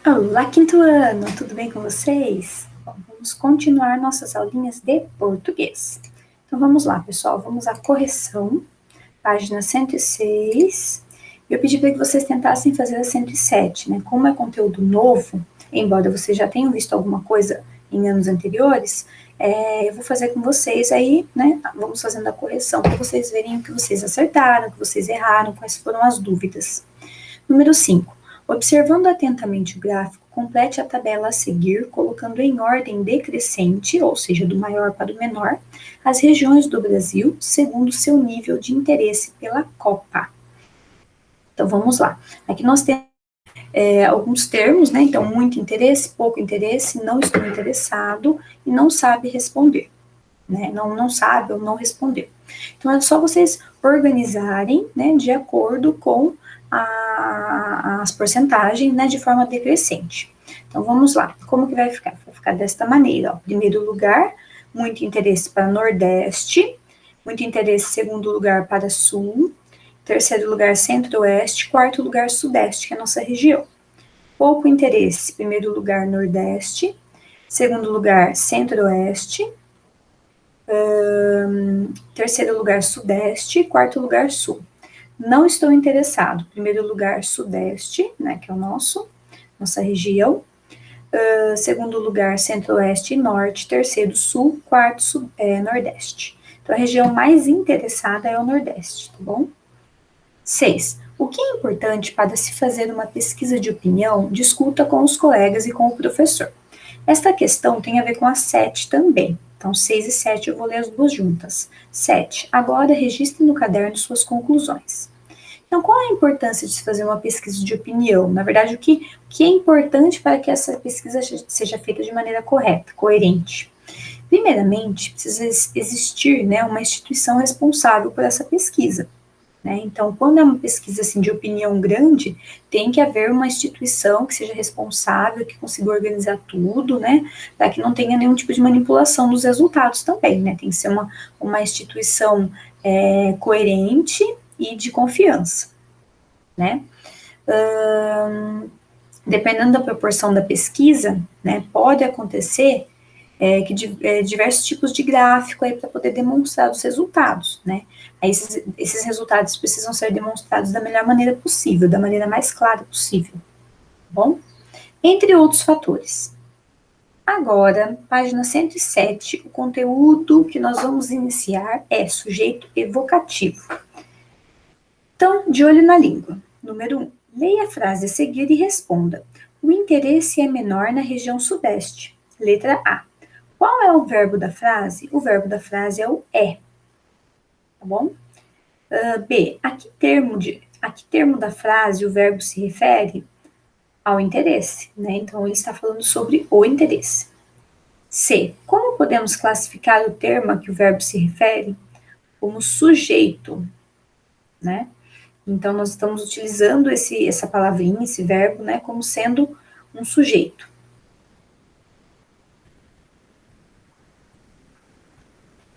Olá, quinto ano! Tudo bem com vocês? Bom, vamos continuar nossas aulinhas de português. Então, vamos lá, pessoal. Vamos à correção, página 106. Eu pedi para que vocês tentassem fazer a 107, né? Como é conteúdo novo, embora vocês já tenham visto alguma coisa em anos anteriores, eu vou fazer com vocês aí, né? Vamos fazendo a correção para vocês verem o que vocês acertaram, o que vocês erraram, quais foram as dúvidas. Número 5. Observando atentamente o gráfico, complete a tabela a seguir, colocando em ordem decrescente, ou seja, do maior para o menor, as regiões do Brasil segundo seu nível de interesse pela Copa. Então, vamos lá. Aqui nós temos alguns termos, né? Então, muito interesse, pouco interesse, não estou interessado e não sabe responder. Né? Não sabe ou não responder. Então, é só vocês organizarem, né, de acordo com as porcentagens, né, de forma decrescente. Então, vamos lá. Como que vai ficar? Vai ficar desta maneira, ó. Primeiro lugar, muito interesse para Nordeste, muito interesse, segundo lugar, para Sul, terceiro lugar, Centro-Oeste, quarto lugar, Sudeste, que é a nossa região. Pouco interesse, primeiro lugar, Nordeste, segundo lugar, Centro-Oeste, terceiro lugar, Sudeste, quarto lugar, Sul. Não estou interessado. Primeiro lugar, Sudeste, né, que é o nossa região. Segundo lugar, Centro-Oeste e Norte. Terceiro, Sul. Quarto, Nordeste. Então, a região mais interessada é o Nordeste, tá bom? 6. O que é importante para se fazer uma pesquisa de opinião, discuta com os colegas e com o professor. Esta questão tem a ver com a 7 também. Então, 6 e 7 eu vou ler as duas juntas. 7. Agora, registre no caderno suas conclusões. Então, qual a importância de se fazer uma pesquisa de opinião? Na verdade, o que é importante para que essa pesquisa seja feita de maneira correta, coerente? Primeiramente, precisa existir, né, uma instituição responsável por essa pesquisa. Né? Então, quando é uma pesquisa assim, de opinião grande, tem que haver uma instituição que seja responsável, que consiga organizar tudo, né? Para que não tenha nenhum tipo de manipulação dos resultados também, né? Tem que ser uma instituição coerente e de confiança, né? Dependendo da proporção da pesquisa, né, pode acontecer diversos tipos de gráfico aí para poder demonstrar os resultados, né? Aí esses resultados precisam ser demonstrados da melhor maneira possível, da maneira mais clara possível, tá bom? Entre outros fatores. Agora, página 107, o conteúdo que nós vamos iniciar é sujeito evocativo. Então, de olho na língua. Número 1. Leia a frase a seguir e responda. O interesse é menor na região sudeste. Letra A. Qual é o verbo da frase? O verbo da frase é o é. Tá bom? B. A que termo da frase o verbo se refere? Ao interesse, né? Então, ele está falando sobre o interesse. C. Como podemos classificar o termo a que o verbo se refere? Como sujeito, né? Então, nós estamos utilizando essa palavrinha, esse verbo, né, como sendo um sujeito.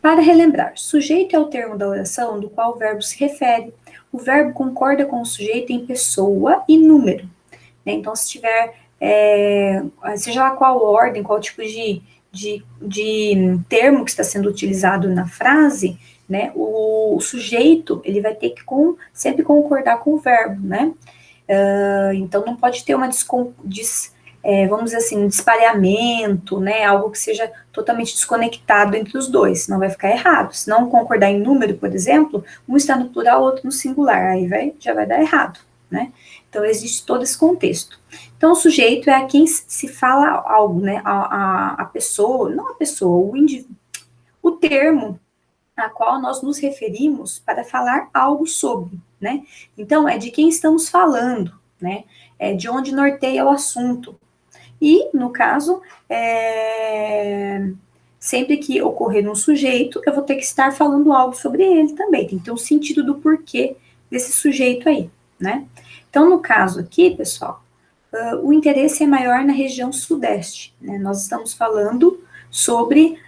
Para relembrar, sujeito é o termo da oração do qual o verbo se refere. O verbo concorda com o sujeito em pessoa e número. Né? Então, se tiver, seja lá qual ordem, qual tipo de termo que está sendo utilizado na frase, né, o sujeito ele vai ter que sempre concordar com o verbo, né? Então, não pode ter vamos dizer assim, um dispareamento, né, algo que seja totalmente desconectado entre os dois, senão vai ficar errado. Se não concordar em número, por exemplo, um está no plural, outro no singular, aí já vai dar errado, né? Então, existe todo esse contexto. Então, o sujeito é a quem se fala algo, né, a pessoa, não a pessoa, o indivíduo, o termo a qual nós nos referimos para falar algo sobre, né? Então, é de quem estamos falando, né? É de onde norteia o assunto. E, no caso, sempre que ocorrer um sujeito, eu vou ter que estar falando algo sobre ele também. Tem que ter um sentido do porquê desse sujeito aí, né? Então, no caso aqui, pessoal, o interesse é maior na região sudeste, né? Nós estamos falando sobre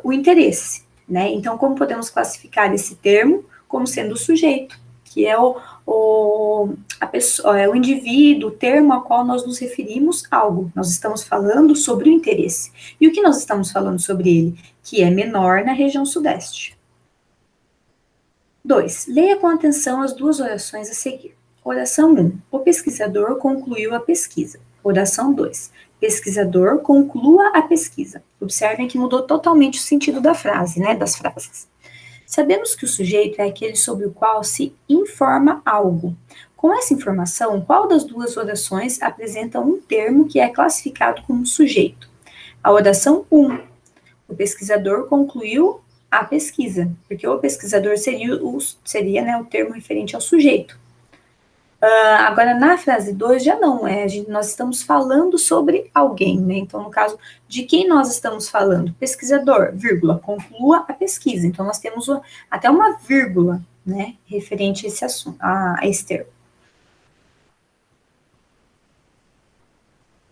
o interesse, né? Então, como podemos classificar esse termo como sendo o sujeito, que é a pessoa, é o indivíduo, o termo a qual nós nos referimos a algo. Nós estamos falando sobre o interesse. E o que nós estamos falando sobre ele? Que é menor na região sudeste. 2. Leia com atenção as duas orações a seguir. Oração 1. O pesquisador concluiu a pesquisa. Oração 2. Pesquisador conclua a pesquisa. Observem que mudou totalmente o sentido da frase, né, das frases. Sabemos que o sujeito é aquele sobre o qual se informa algo. Com essa informação, qual das duas orações apresenta um termo que é classificado como sujeito? A oração 1. O pesquisador concluiu a pesquisa, porque o pesquisador seria né, o termo referente ao sujeito. Agora, na frase 2, já não, nós estamos falando sobre alguém, né? Então, no caso, de quem nós estamos falando? Pesquisador, vírgula, conclua a pesquisa. Então, nós temos até uma vírgula, né, referente a esse assunto, a esse termo.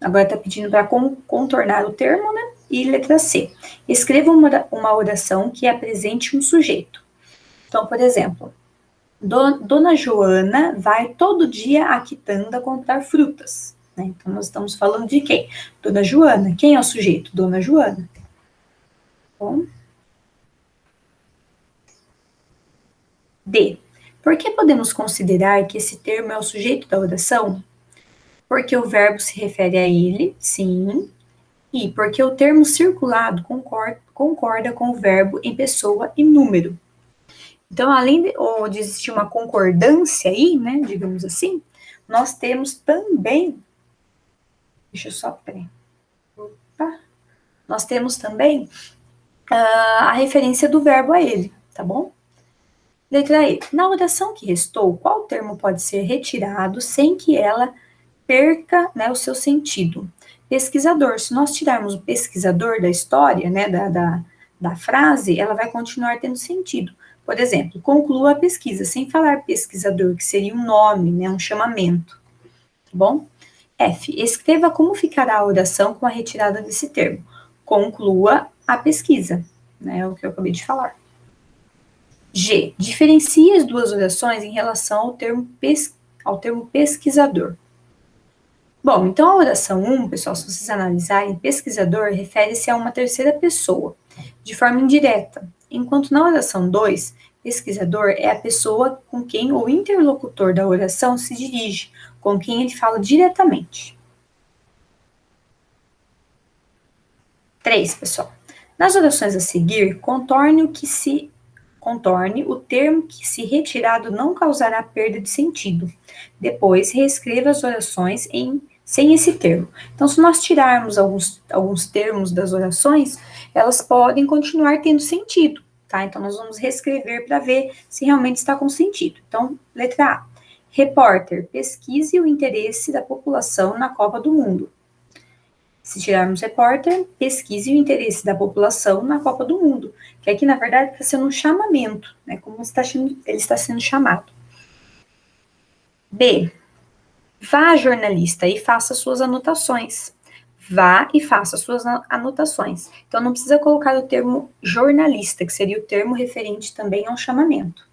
Agora está pedindo para contornar o termo, né? E letra C. Escreva uma oração que apresente um sujeito. Então, por exemplo, Dona Joana vai todo dia à quitanda comprar frutas. Né? Então, nós estamos falando de quem? Dona Joana. Quem é o sujeito? Dona Joana. Bom. D. Por que podemos considerar que esse termo é o sujeito da oração? Porque o verbo se refere a ele, sim. E porque o termo circulado concorda com o verbo em pessoa e número. Então, além de existir uma concordância aí, né, digamos assim, nós temos também, deixa eu só, peraí, nós temos também a referência do verbo a ele, tá bom? Letra E. Na oração que restou, qual termo pode ser retirado sem que ela perca, né, o seu sentido? Pesquisador. Se nós tirarmos o pesquisador da história, né, da frase, ela vai continuar tendo sentido. Por exemplo, conclua a pesquisa, sem falar pesquisador, que seria um nome, né, um chamamento. Tá bom? F. Escreva como ficará a oração com a retirada desse termo. Conclua a pesquisa, né, é o que eu acabei de falar. G. Diferencie as duas orações em relação ao termo pesquisador. Bom, então a oração 1, pessoal, se vocês analisarem, pesquisador refere-se a uma terceira pessoa, de forma indireta, enquanto na oração 2, pesquisador é a pessoa com quem o interlocutor da oração se dirige, com quem ele fala diretamente. 3, pessoal. Nas orações a seguir, contorne o termo que, se retirado, não causará perda de sentido. Depois, reescreva as orações sem esse termo. Então, se nós tirarmos alguns termos das orações, elas podem continuar tendo sentido, tá? Então, nós vamos reescrever para ver se realmente está com sentido. Então, letra A. Repórter, pesquise o interesse da população na Copa do Mundo. Se tirarmos repórter, pesquise o interesse da população na Copa do Mundo, que aqui, na verdade, está sendo um chamamento, né, como ele está sendo chamado. B. Vá, jornalista, e faça suas anotações. Vá e faça suas anotações. Então, não precisa colocar o termo jornalista, que seria o termo referente também ao chamamento.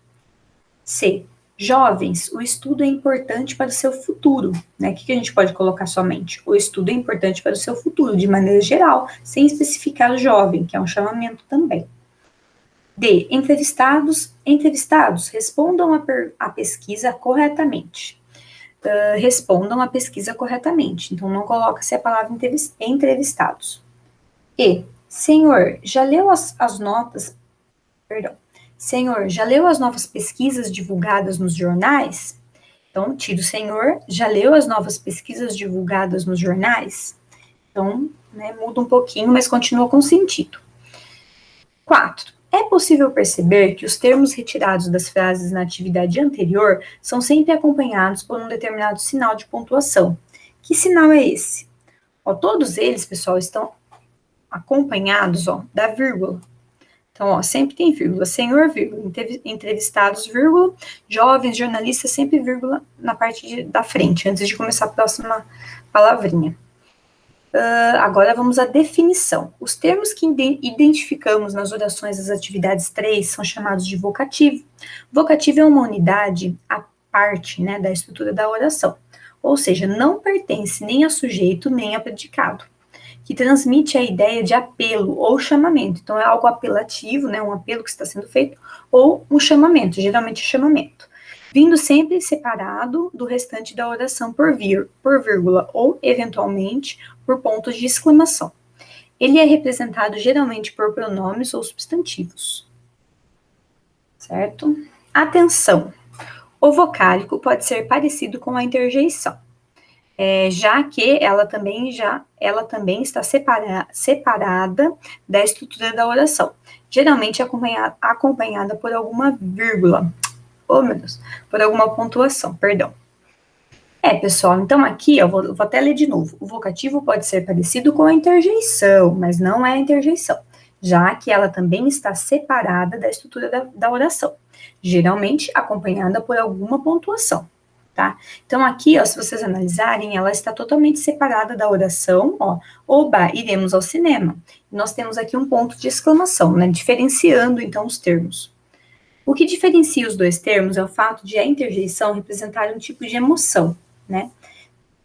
C. Jovens, o estudo é importante para o seu futuro. Né? O que a gente pode colocar somente? O estudo é importante para o seu futuro, de maneira geral, sem especificar o jovem, que é um chamamento também. D. Entrevistados, respondam a pesquisa corretamente. Respondam a pesquisa corretamente. Então, não coloca-se a palavra entrevistados. E. Senhor, já leu as notas... Perdão. Senhor, já leu as novas pesquisas divulgadas nos jornais? Então, tira o senhor, já leu as novas pesquisas divulgadas nos jornais? Então, né, muda um pouquinho, mas continua com sentido. 4. É possível perceber que os termos retirados das frases na atividade anterior são sempre acompanhados por um determinado sinal de pontuação. Que sinal é esse? Ó, todos eles, pessoal, estão acompanhados da vírgula. Então, ó, sempre tem vírgula, senhor, vírgula, entrevistados, vírgula, jovens, jornalistas, sempre vírgula na parte da frente, antes de começar a próxima palavrinha. Agora vamos à definição. Os termos que identificamos nas orações das atividades 3 são chamados de vocativo. Vocativo é uma unidade à parte, né, da estrutura da oração, ou seja, não pertence nem a sujeito nem a predicado, que transmite a ideia de apelo ou chamamento. Então, é algo apelativo, né, um apelo que está sendo feito, ou um chamamento, geralmente chamamento, vindo sempre separado do restante da oração por vírgula, ou, eventualmente, por pontos de exclamação. Ele é representado geralmente por pronomes ou substantivos. Certo? Atenção! O vocálico pode ser parecido com a interjeição, já que ela também está separada da estrutura da oração, geralmente acompanhada por alguma vírgula, meu Deus, por alguma pontuação, perdão. Pessoal, então aqui, eu vou até ler de novo. O vocativo pode ser parecido com a interjeição, mas não é a interjeição, já que ela também está separada da estrutura da oração, geralmente acompanhada por alguma pontuação, tá? Então aqui, ó, se vocês analisarem, ela está totalmente separada da oração, ó, oba, iremos ao cinema. Nós temos aqui um ponto de exclamação, né, diferenciando então os termos. O que diferencia os dois termos é o fato de a interjeição representar um tipo de emoção, né?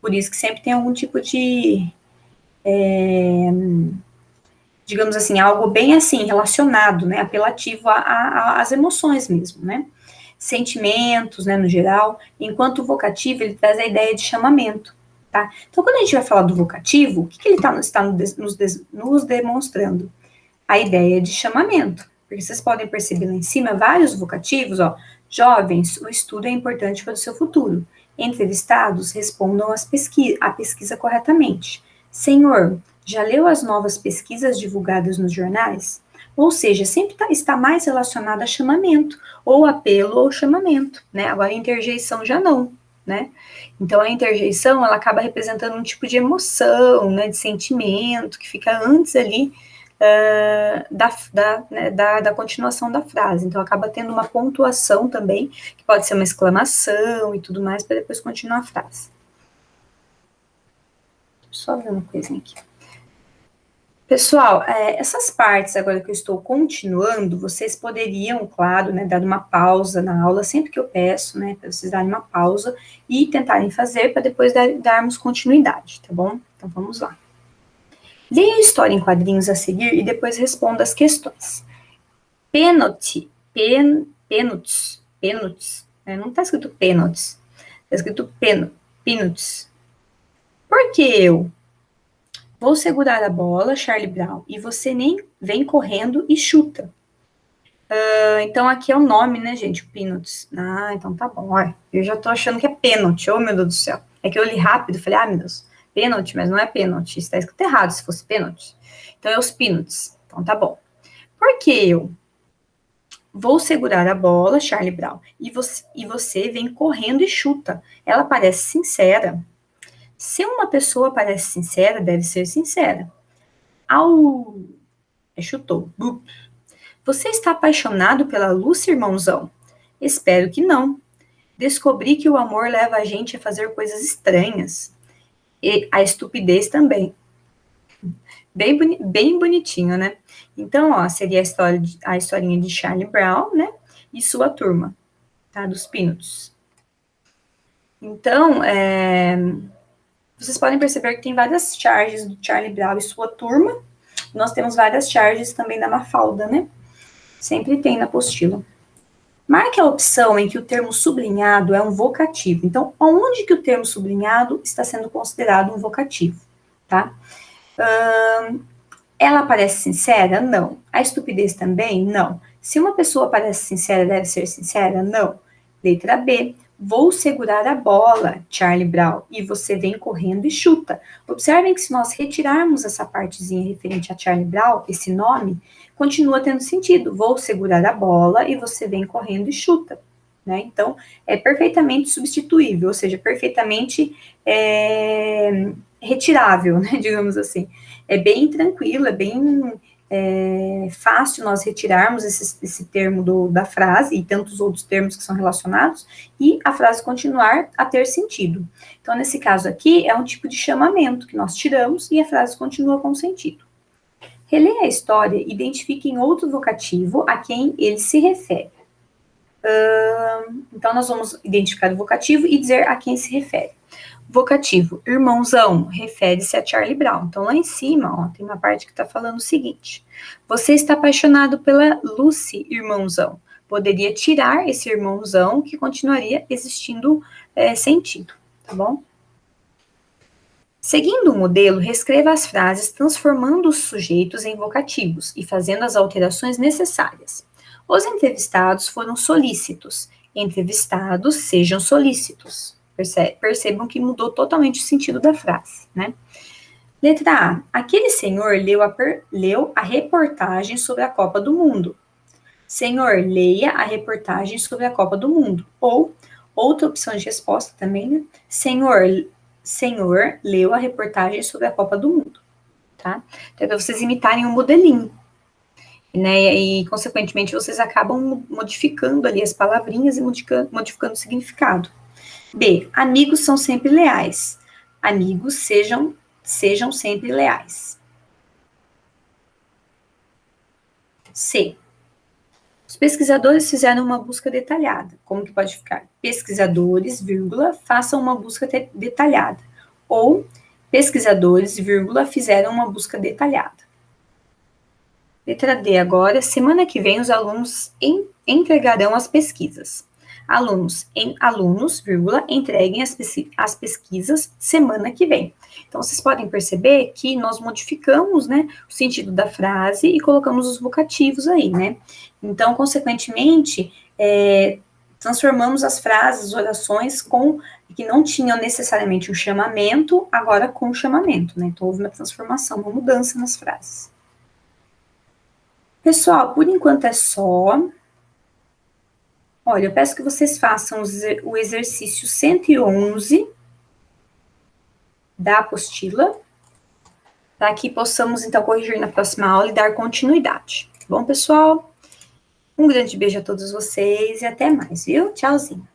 Por isso que sempre tem algum tipo de, digamos assim, algo bem assim, relacionado, né, apelativo às emoções mesmo, né? Sentimentos, né, no geral, enquanto o vocativo, ele traz a ideia de chamamento, tá? Então, quando a gente vai falar do vocativo, o que ele está nos demonstrando? A ideia de chamamento, porque vocês podem perceber lá em cima vários vocativos, ó, jovens, o estudo é importante para o seu futuro. Entrevistados, respondam a pesquisa corretamente. Senhor, já leu as novas pesquisas divulgadas nos jornais? Ou seja, sempre está mais relacionado a chamamento, ou apelo ou chamamento, né? Agora, a interjeição já não, né? Então, a interjeição, ela acaba representando um tipo de emoção, né, de sentimento, que fica antes ali da continuação da frase. Então, acaba tendo uma pontuação também, que pode ser uma exclamação e tudo mais, para depois continuar a frase. Só ver uma coisinha aqui. Pessoal, essas partes agora que eu estou continuando, vocês poderiam, claro, né, dar uma pausa na aula, sempre que eu peço, né, para vocês darem uma pausa e tentarem fazer para depois darmos continuidade, tá bom? Então, vamos lá. Leia a história em quadrinhos a seguir e depois responda as questões. Pênalti, pênaltis, não está escrito pênaltis, está escrito pênaltis. Por que eu? Vou segurar a bola, Charlie Brown, e você nem vem correndo e chuta. Então, aqui é o nome, né, gente, pênaltis. Então tá bom, olha, eu já tô achando que é pênalti, oh, meu Deus do céu. É que eu li rápido, falei, meu Deus, pênalti, mas não é pênalti, está escrito errado se fosse pênalti. Então, é os pênaltis, então tá bom. Por que eu? Vou segurar a bola, Charlie Brown, e você vem correndo e chuta. Ela parece sincera. Se uma pessoa parece sincera, deve ser sincera. Chutou. Bup. Você está apaixonado pela Lucy, irmãozão? Espero que não. Descobri que o amor leva a gente a fazer coisas estranhas. E a estupidez também. Bem bonitinho, né? Então, ó, seria a historinha de Charlie Brown, né? E sua turma, tá? Dos Peanuts. Então, vocês podem perceber que tem várias charges do Charlie Brown e sua turma. Nós temos várias charges também da Mafalda, né? Sempre tem na apostila. Marque a opção em que o termo sublinhado é um vocativo. Então, onde que o termo sublinhado está sendo considerado um vocativo, tá? Ela parece sincera? Não. A estupidez também? Não. Se uma pessoa parece sincera, deve ser sincera? Não. Letra B. Vou segurar a bola, Charlie Brown, e você vem correndo e chuta. Observem que se nós retirarmos essa partezinha referente a Charlie Brown, esse nome, continua tendo sentido. Vou segurar a bola e você vem correndo e chuta. Né? Então, é perfeitamente substituível, ou seja, perfeitamente retirável, né? Digamos assim. É bem tranquilo, fácil nós retirarmos esse termo da frase e tantos outros termos que são relacionados, e a frase continuar a ter sentido. Então, nesse caso aqui, é um tipo de chamamento que nós tiramos e a frase continua com sentido. Releia a história e identifique em outro vocativo a quem ele se refere. Então, nós vamos identificar o vocativo e dizer a quem se refere. Vocativo, irmãozão, refere-se a Charlie Brown. Então, lá em cima, ó, tem uma parte que está falando o seguinte. Você está apaixonado pela Lucy, irmãozão. Poderia tirar esse irmãozão que continuaria existindo sentido, tá bom? Seguindo o modelo, reescreva as frases transformando os sujeitos em vocativos e fazendo as alterações necessárias. Os entrevistados foram solícitos. Entrevistados sejam solícitos. Percebam que mudou totalmente o sentido da frase, né? Letra A. Aquele senhor leu a reportagem sobre a Copa do Mundo. Senhor, leia a reportagem sobre a Copa do Mundo. Ou, outra opção de resposta também, né? Senhor, leu a reportagem sobre a Copa do Mundo. Tá? Então, é para vocês imitarem um modelinho. Né? E, consequentemente, vocês acabam modificando ali as palavrinhas e modificando o significado. B. Amigos são sempre leais. Amigos sejam sempre leais. C. Os pesquisadores fizeram uma busca detalhada. Como que pode ficar? Pesquisadores, vírgula, façam uma busca detalhada. Ou pesquisadores, vírgula, fizeram uma busca detalhada. Letra D agora. Semana que vem os alunos entregarão as pesquisas. Alunos, vírgula, entreguem as pesquisas semana que vem. Então, vocês podem perceber que nós modificamos, né, o sentido da frase e colocamos os vocativos aí, né? Então, consequentemente, transformamos as frases, orações que não tinham necessariamente um chamamento, agora com o chamamento, né? Então, houve uma transformação, uma mudança nas frases. Pessoal, por enquanto é só. Olha, eu peço que vocês façam o exercício 111 da apostila, para que possamos, então, corrigir na próxima aula e dar continuidade. Tá bom, pessoal? Um grande beijo a todos vocês e até mais, viu? Tchauzinho.